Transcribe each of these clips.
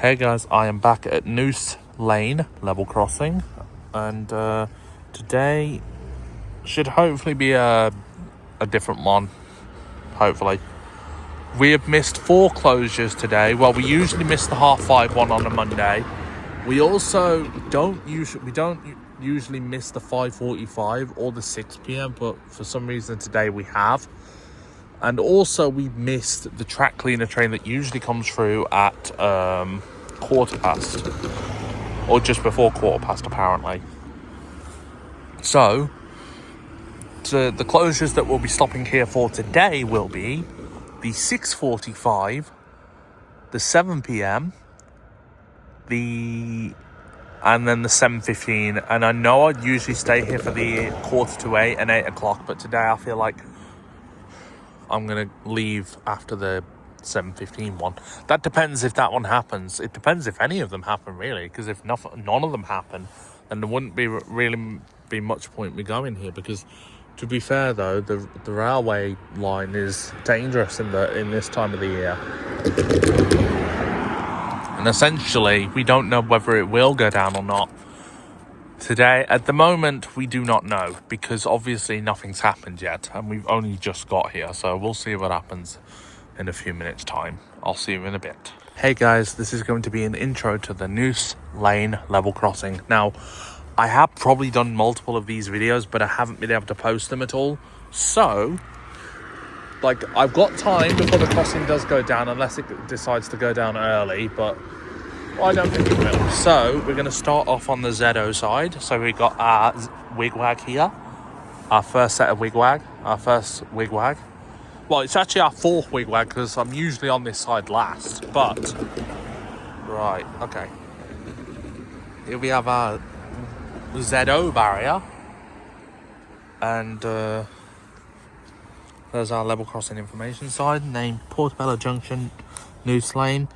Hey guys, I am back at Noose Lane level crossing, and today should hopefully be a different one. Hopefully, we have missed 4 closures today. Well, we usually miss the 5:30 one on a Monday. We also don't usually miss the 5:45 or the 6 p.m. But for some reason today we have. And also we missed the track cleaner train that usually comes through at 1:15, or just before 1:15 apparently. So the closures that we'll be stopping here for today will be the 6:45, the 7 p.m, and then the 7:15. And I know I'd usually stay here for the 7:45 and 8 o'clock, but today I feel like I'm going to leave after the 7:15 one. That depends if that one happens. It depends if any of them happen, really, because if none of them happen, then there wouldn't really be much point me going here, because to be fair though, the railway line is dangerous in this time of the year. And essentially, we don't know whether it will go down or not. Today, at the moment, we do not know, because obviously nothing's happened yet, and we've only just got here, so we'll see what happens in a few minutes' time. I'll see you in a bit. Hey guys, this is going to be an intro to the Noose Lane level crossing. Now, I have probably done multiple of these videos, but I haven't been able to post them at all. So, I've got time before the crossing does go down, unless it decides to go down early, but I don't think it will. So we're going to start off on the ZO side. So we got our wigwag here. Our first wigwag. Well, it's actually our 4th wigwag, because I'm usually on this side last. But, right, okay. Here we have our ZO barrier. And there's our level crossing information side. Named Portobello Junction, Noose Lane.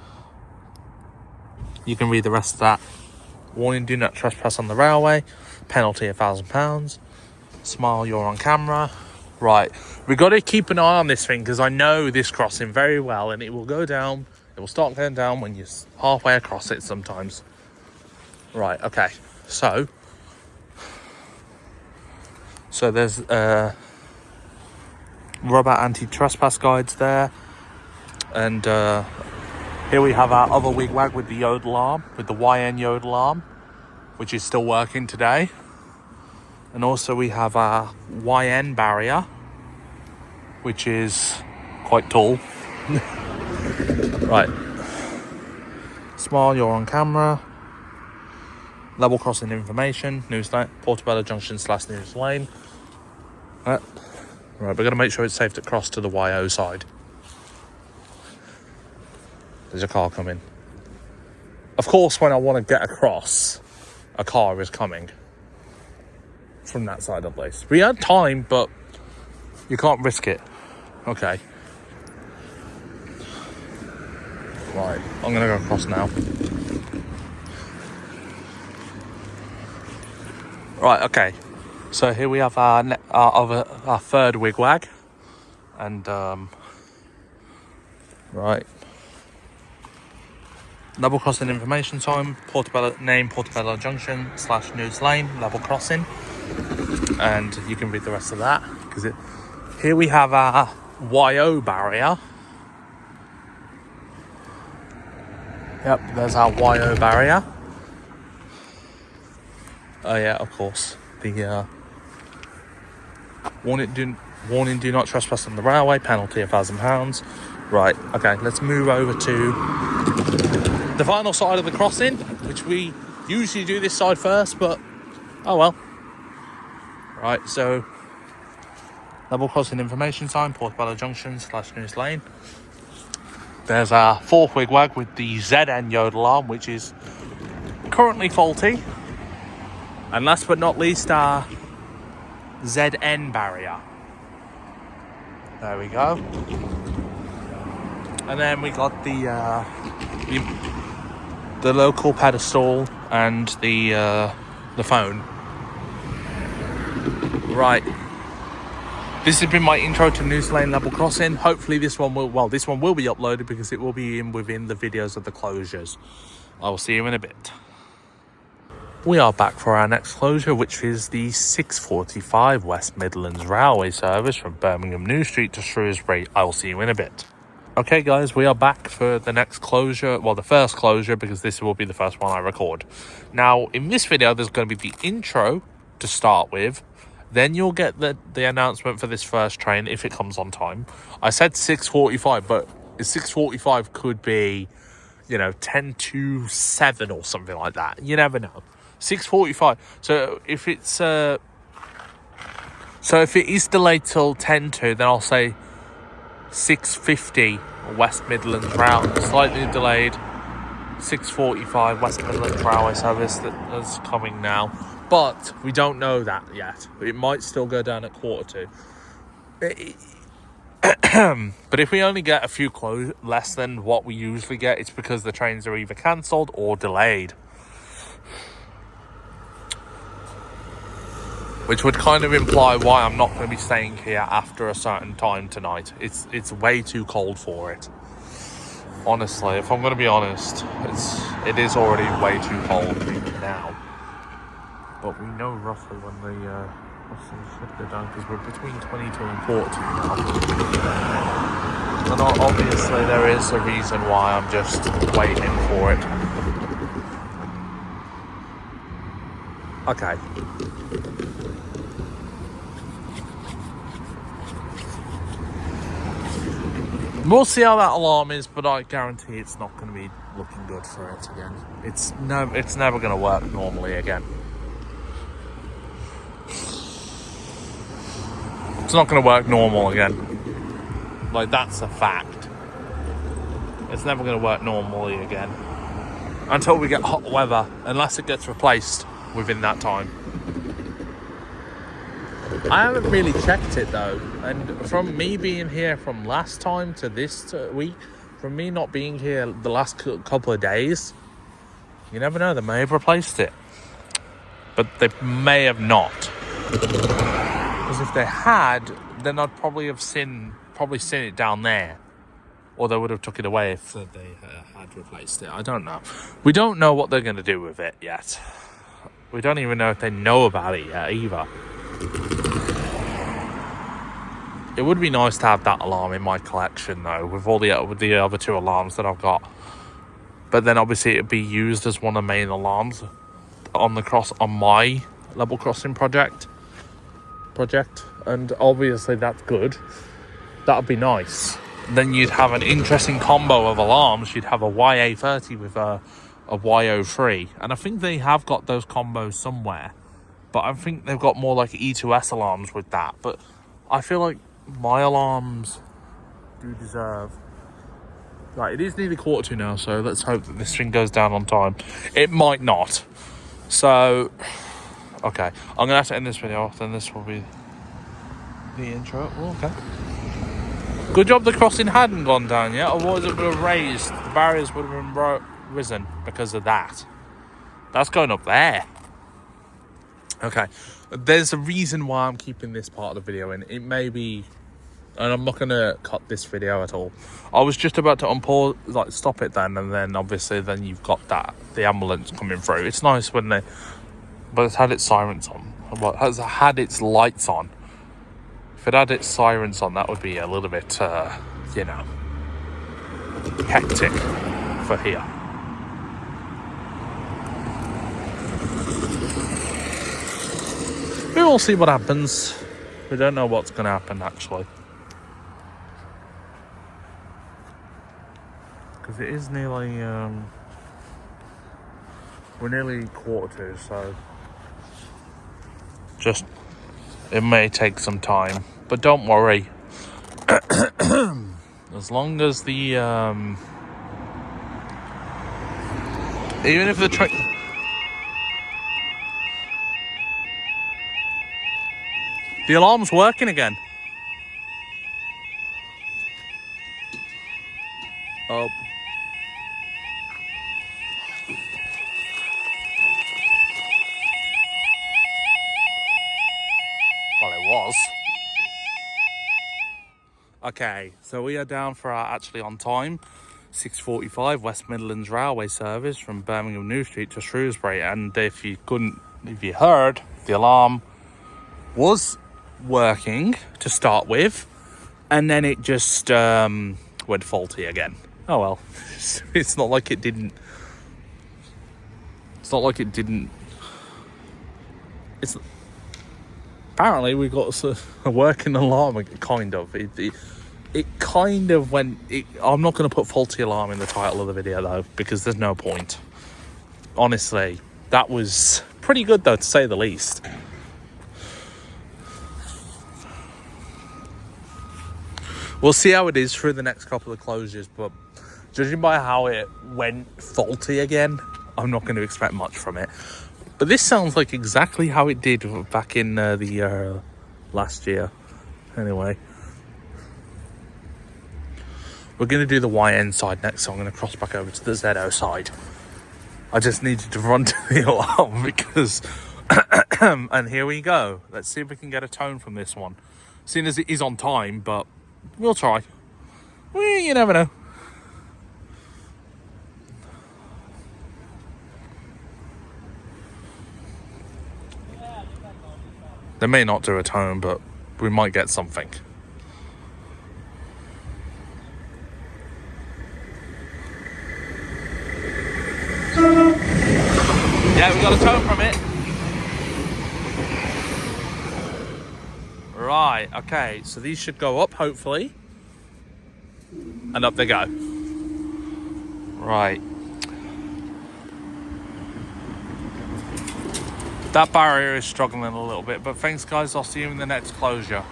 You can read the rest of that. Warning, do not trespass on the railway. Penalty £1,000. Smile, you're on camera. Right, we've got to keep an eye on this thing, because I know this crossing very well, and it will go down. It will start going down when you're halfway across it sometimes. Right, okay. So there's rubber anti-trespass guides there. And here we have our other wigwag with the yodel arm, with the YN yodel arm, which is still working today. And also we have our YN barrier, which is quite tall. Right. Smile, you're on camera. Level crossing information, Noose Lane, Portobello Junction / Noose Lane. Right, we're going to make sure it's safe to cross to the YO side. There's a car coming. Of course, when I want to get across, a car is coming. From that side at least. We had time, but you can't risk it. Okay. Right, I'm going to go across now. Right, okay. So here we have our 3rd wigwag. And, right. Level crossing information time, Portobello Junction / Noose Lane, level crossing. And you can read the rest of that, because here we have our YO barrier. Yep, there's our YO barrier. Oh yeah, of course. The warning, do not trespass on the railway, penalty £1,000. Right, okay, let's move over to the final side of the crossing, which we usually do this side first, but oh well. Right, so level crossing information sign, Portobello Junction / Noose Lane. There's our 4th wigwag with the ZN yodel arm, which is currently faulty. And last but not least, our ZN barrier. There we go. And then we got the local pedestal and the phone. Right. This has been my intro to Noose Lane Level Crossing. Hopefully this one will be uploaded because it will be within the videos of the closures. I will see you in a bit. We are back for our next closure, which is the 6:45 West Midlands Railway service from Birmingham New Street to Shrewsbury. I will see you in a bit. Okay guys, we are back for the next closure, well the first closure, because this will be the first one I record. Now in this video there's going to be the intro to start with, then you'll get the announcement for this first train if it comes on time. I said 6:45, but 6:45 could be, 10 to 7 or something like that. You never know. 6:45. So if it is delayed till 10 to, then I'll say 6:50 West Midlands Railway, slightly delayed 6:45 West Midlands Railway service that is coming now. But we don't know that yet. It might still go down at 1:45. But if we only get a few less than what we usually get, it's because the trains are either cancelled or delayed. Which would kind of imply why I'm not going to be staying here after a certain time tonight. It's way too cold for it. Honestly, if I'm going to be honest, it is already way too cold now. But we know roughly when the crossing should go down, because we're between 22 and 42 now. And obviously there is a reason why I'm just waiting for it. Okay. We'll see how that alarm is, but I guarantee it's not going to be looking good for it again. It's never going to work normally again. It's not going to work normal again. Like, that's a fact. It's never going to work normally again. Until we get hot weather, unless it gets replaced within that time. I haven't really checked it though, and from me being here from last time to this week, from me not being here the last couple of days, you never know, they may have replaced it, but they may have not, because if they had, then I'd probably seen it down there, or they would have took it away if they had replaced it. I don't know. We don't know what they're going to do with it yet. We don't even know if they know about it yet either. It would be nice to have that alarm in my collection though, with the other two alarms that I've got. But then obviously it'd be used as one of the main alarms on my level crossing project. And obviously that's good. That'd be nice. Then you'd have an interesting combo of alarms. You'd have a YA30 with a YO3, and I think they have got those combos somewhere. But I think they've got more like E2S alarms with that. But I feel like my alarms do deserve... Right, it is nearly 1:45 now, so let's hope that this thing goes down on time. It might not. So, okay. I'm going to have to end this video off, then this will be the intro. Oh, okay. Good job the crossing hadn't gone down yet, otherwise it would have raised. The barriers would have been risen because of that. That's going up there. Okay, there's a reason why I'm keeping this part of the video in. It may be, and I'm not going to cut this video at all. I was just about to unpause, like stop it then, and then obviously then you've got the ambulance coming through. It's nice when but it's had its sirens on. Well, it has had its lights on. If it had its sirens on, that would be a little bit, hectic for here. We will see what happens. We don't know what's going to happen, actually. Because it is nearly, we're nearly 1:45, so just, it may take some time. But don't worry. As long as the, even if the train... The alarm's working again. Oh. Well, it was. Okay, so we are down for our actually on time 6:45 West Midlands Railway service from Birmingham New Street to Shrewsbury. And if you heard, the alarm was working to start with, and then it just went faulty again. Oh well, it's not like it didn't. It's not like it didn't. It's apparently we got a working alarm, kind of. It kind of went. I'm not going to put faulty alarm in the title of the video though, because there's no point. Honestly, that was pretty good though, to say the least. We'll see how it is through the next couple of closures, but judging by how it went faulty again, I'm not going to expect much from it. But this sounds like exactly how it did back in the last year. Anyway, we're going to do the YN side next, so I'm going to cross back over to the ZO side. I just needed to run to the alarm because... and here we go. Let's see if we can get a tone from this one. Seeing as it is on time, but we'll try. You never know. They may not do a tone, but we might get something. Yeah, we got a tone from it. Right, okay, so these should go up, hopefully. And up they go. Right. That barrier is struggling a little bit, but thanks guys, I'll see you in the next closure.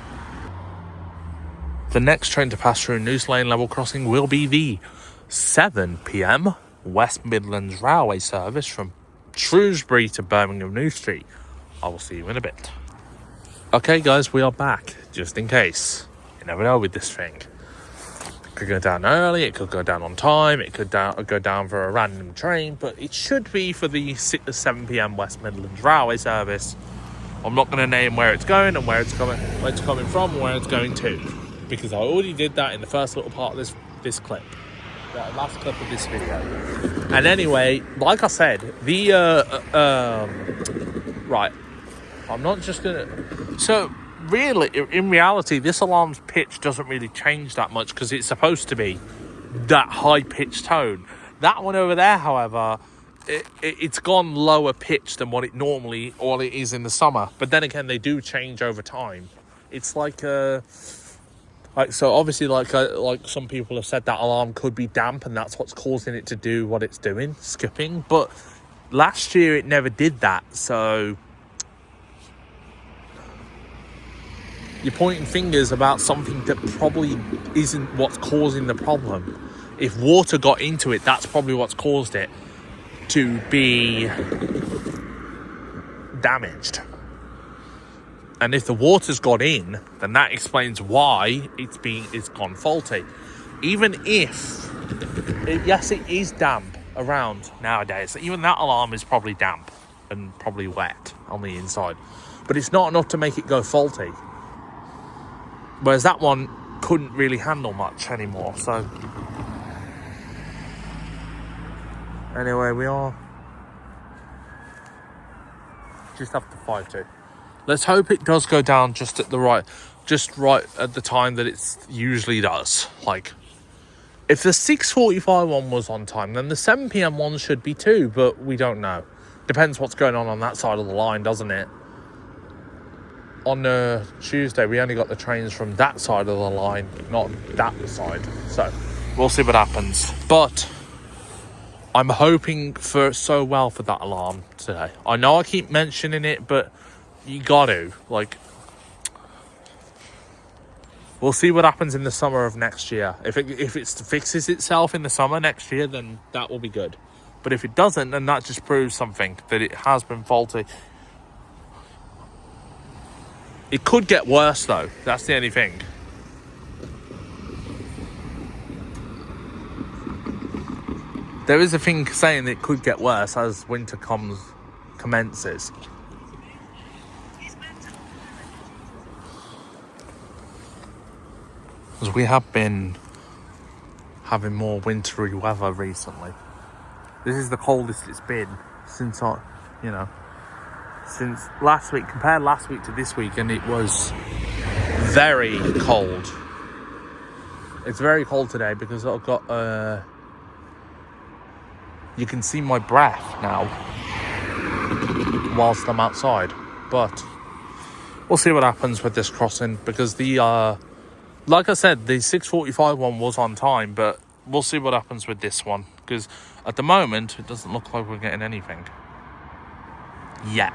The next train to pass through Noose Lane level crossing will be the 7 p.m. West Midlands Railway service from Shrewsbury to Birmingham New Street. I will see you in a bit. Okay guys, we are back, just in case. You never know with this thing. It could go down early, it could go down on time, it could go down for a random train, but it should be for the 7 p.m. West Midlands Railway service. I'm not going to name where it's going and where it's coming from and where it's going to, because I already did that in the first little part of this clip, the last clip of this video. And anyway, like I said, the right, I'm not just gonna. So really, in reality, this alarm's pitch doesn't really change that much because it's supposed to be that high-pitched tone. That one over there, however, it's gone lower pitch than what it normally or it is in the summer. But then again, they do change over time. It's like so obviously like some people have said, that alarm could be damp and that's what's causing it to do what it's doing, skipping. But last year it never did that, so you're pointing fingers about something that probably isn't what's causing the problem. If water got into it, that's probably what's caused it to be damaged. And if the water's got in, then that explains why it's gone faulty. Even if, yes, it is damp around nowadays. Even that alarm is probably damp and probably wet on the inside. But it's not enough to make it go faulty. Whereas that one couldn't really handle much anymore, so... Anyway, we are just after 5-2. Let's hope it does go down just right at the time that it usually does. Like, if the 6:45 one was on time, then the 7 p.m. one should be too, but we don't know. Depends what's going on that side of the line, doesn't it? On Tuesday, we only got the trains from that side of the line, not that side. So, we'll see what happens. But I'm hoping for that alarm today. I know I keep mentioning it, but you got to. Like, we'll see what happens in the summer of next year. If it fixes itself in the summer next year, then that will be good. But if it doesn't, then that just proves something, that it has been faulty. It could get worse, though. That's the only thing. There is a thing saying that it could get worse as winter commences. Because we have been having more wintry weather recently. This is the coldest it's been since since last week. Compare last week to this week, and it was very cold. It's very cold today because I've got you can see my breath now whilst I'm outside, but we'll see what happens with this crossing, because the like I said, the 6:45 one was on time, but we'll see what happens with this one, because at the moment it doesn't look like we're getting anything yet.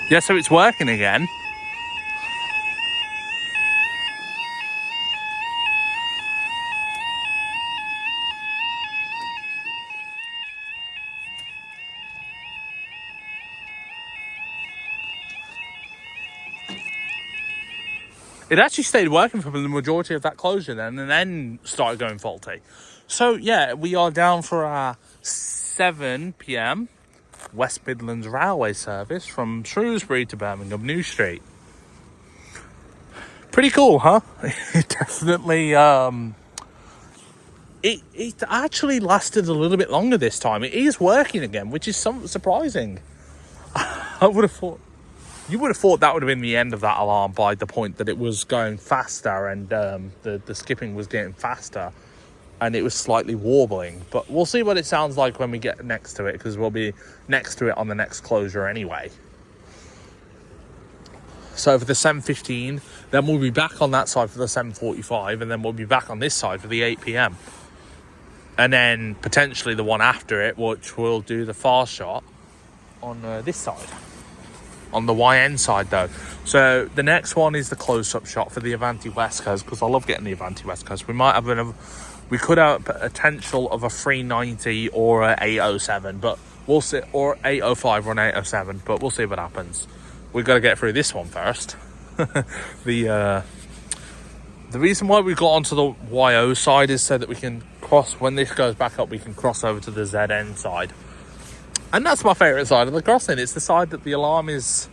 Yeah, so it's working again. It actually stayed working for the majority of that closure then, and then started going faulty. So yeah, we are down for our 7 p.m. West Midlands Railway service from Shrewsbury to Birmingham New Street. Pretty cool, huh? It definitely, it actually lasted a little bit longer this time. It is working again, which is somewhat surprising. I would have thought, you would have thought that would have been the end of that alarm by the point that it was going faster and the skipping was getting faster and it was slightly warbling. But we'll see what it sounds like when we get next to it, because we'll be next to it on the next closure anyway. So for the 7:15, then we'll be back on that side for the 7:45, and then we'll be back on this side for the 8 p.m. And then potentially the one after it, which will do the far shot on this side. On the YN side though. So the next one is the close-up shot for the Avanti West Coast, because I love getting the Avanti West Coast. We could have a potential of a 390 or a 807, but we'll see, or 805 or an 807, but we'll see what happens. We've got to get through this one first. The reason why we got onto the YO side is so that we can cross, when this goes back up, we can cross over to the ZN side. And that's my favourite side of the crossing. It's the side that the alarm is,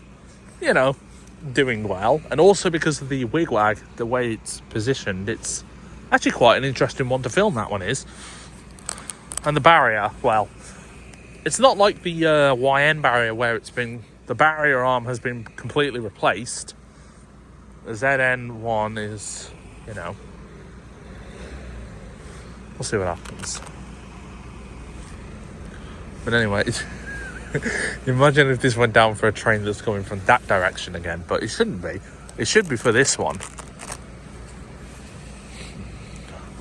doing well. And also because of the wigwag, the way it's positioned, it's actually quite an interesting one to film, that one is. And the barrier, well, it's not like the YN barrier where the barrier arm has been completely replaced. The ZN one is, we'll see what happens. But anyway, imagine if this went down for a train that's coming from that direction again, but it shouldn't be. It should be for this one.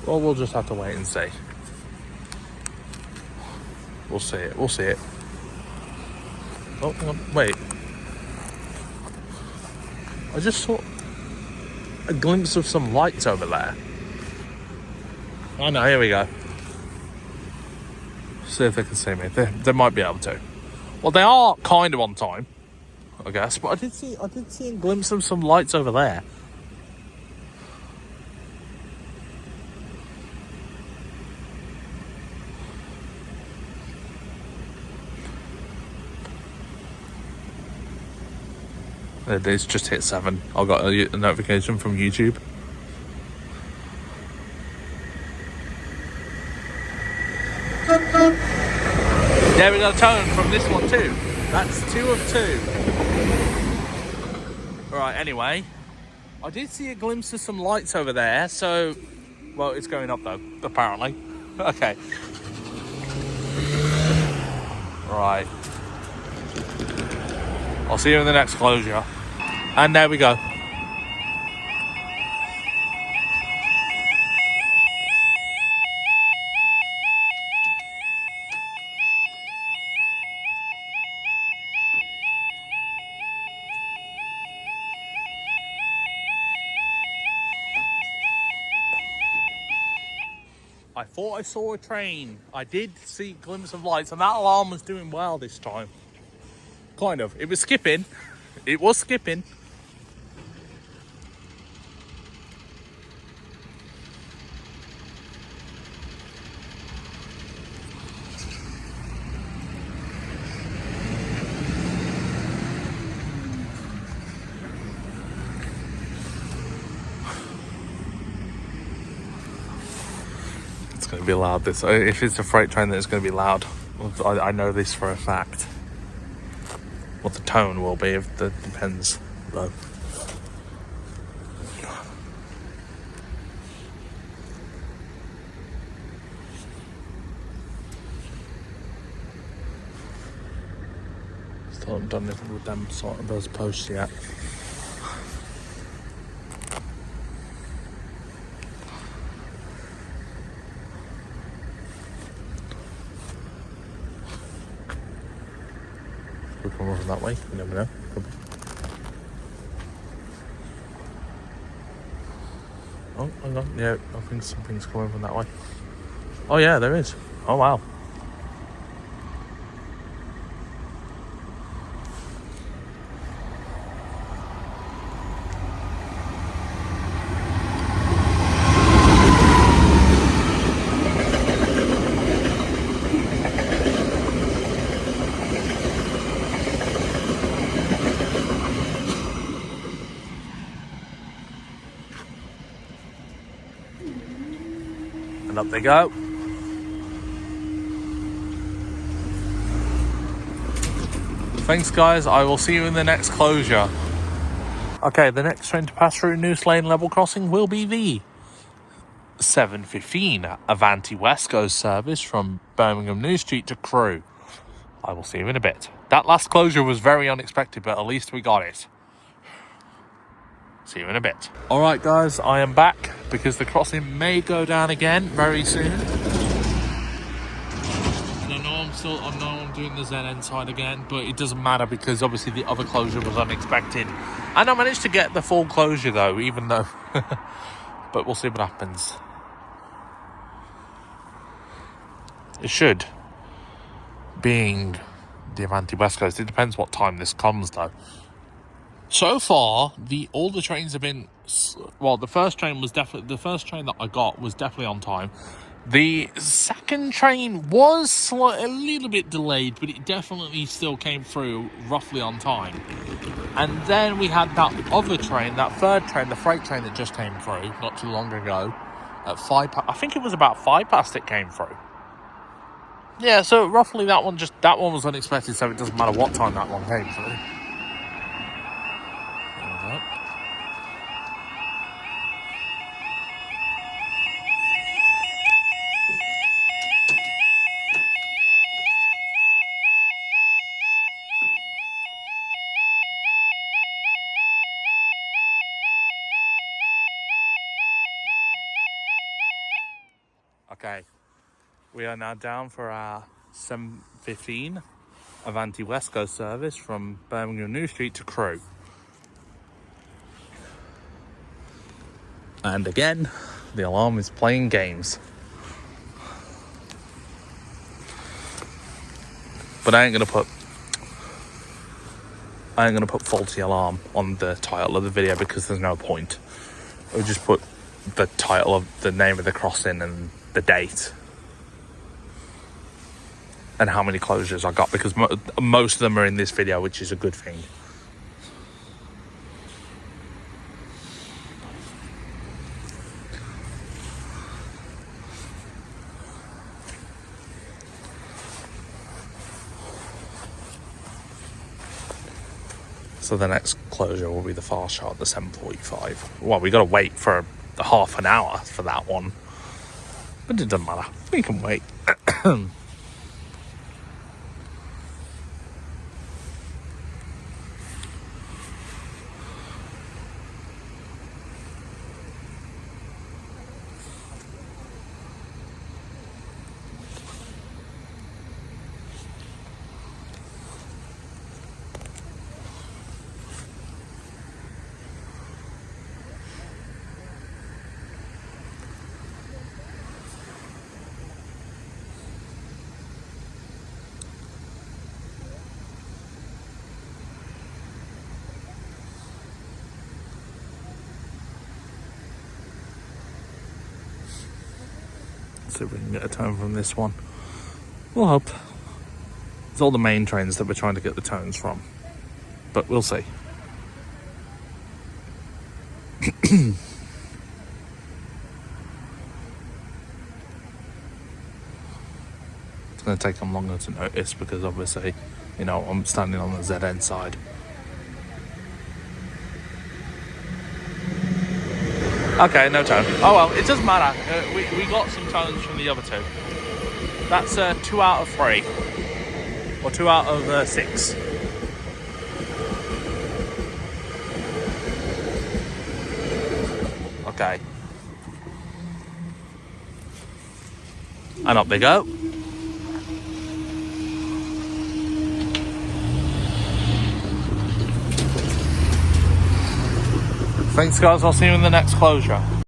Well, we'll just have to wait and see. We'll see it. Oh, hang on, wait. I just saw a glimpse of some lights over there. Oh no, here we go. See if they can see me. They might be able to. Well, they are kind of on time, I guess. But I did see a glimpse of some lights over there. It's just hit 7. I got a notification from YouTube. Yeah, we got a tone from this one too. That's 2 of 2. Alright, anyway. I did see a glimpse of some lights over there, so... Well, it's going up though, apparently. Okay. Right. I'll see you in the next closure. And there we go. I thought I saw a train. I did see a glimpse of lights, and that alarm was doing well this time. Kind of. It was skipping. It was skipping. going to be loud. This, if it's a freight train, then it's going to be loud. I know this for a fact. What the tone will be, if that depends, though. Still haven't done anything with them sort of those posts yet. Could come over that way, you never know. Oh, hang on, yeah, I think something's coming from that way. Oh yeah, there is. Oh wow. And up they go. Thanks guys, I will see you in the next closure. Okay, the next train to pass through Noose Lane level crossing will be the 7:15 Avanti West Coast service from Birmingham New Street to Crewe. I will see you in a bit. That last closure was very unexpected, but at least we got it. See you in a bit. Alright guys, I am back because the crossing may go down again very soon. And I know I'm doing the ZN side again, but it doesn't matter because obviously the other closure was unexpected. And I managed to get the full closure though, even though... but we'll see what happens. It should. Being the Avanti West Coast, it depends what time this comes though. So far, all the trains have been... Well, the first train that I got was definitely on time. The second train was a little bit delayed, but it definitely still came through roughly on time. And then we had that other train, that third train, the freight train that just came through not too long ago. At 5 past, I think it was about 5 past it came through. Yeah, so roughly that one was unexpected, so it doesn't matter what time that one came through. Okay, we are now down for our 7:15 Avanti West Coast service from Birmingham New Street to Crewe. And again, the alarm is playing games. But I ain't gonna put faulty alarm on the title of the video because there's no point. I'll just put the title of the name of the crossing and the date and how many closures I got, because most of them are in this video, which is a good thing. So the next closure will be the fast shot, the 7:45. Well, we got to wait for half an hour for that one, but it doesn't matter. We can wait. See if we can get a tone from this one. We'll hope. It's all the main trains that we're trying to get the tones from, but we'll see. going to take them longer to notice because obviously, you know, I'm standing on the ZN side. Okay, no tone. Oh well, it doesn't matter. We got some tones from the other two. That's 2 out of 3. Or 2 out of 6. Okay. And up they go. Thanks guys, I'll see you in the next closure.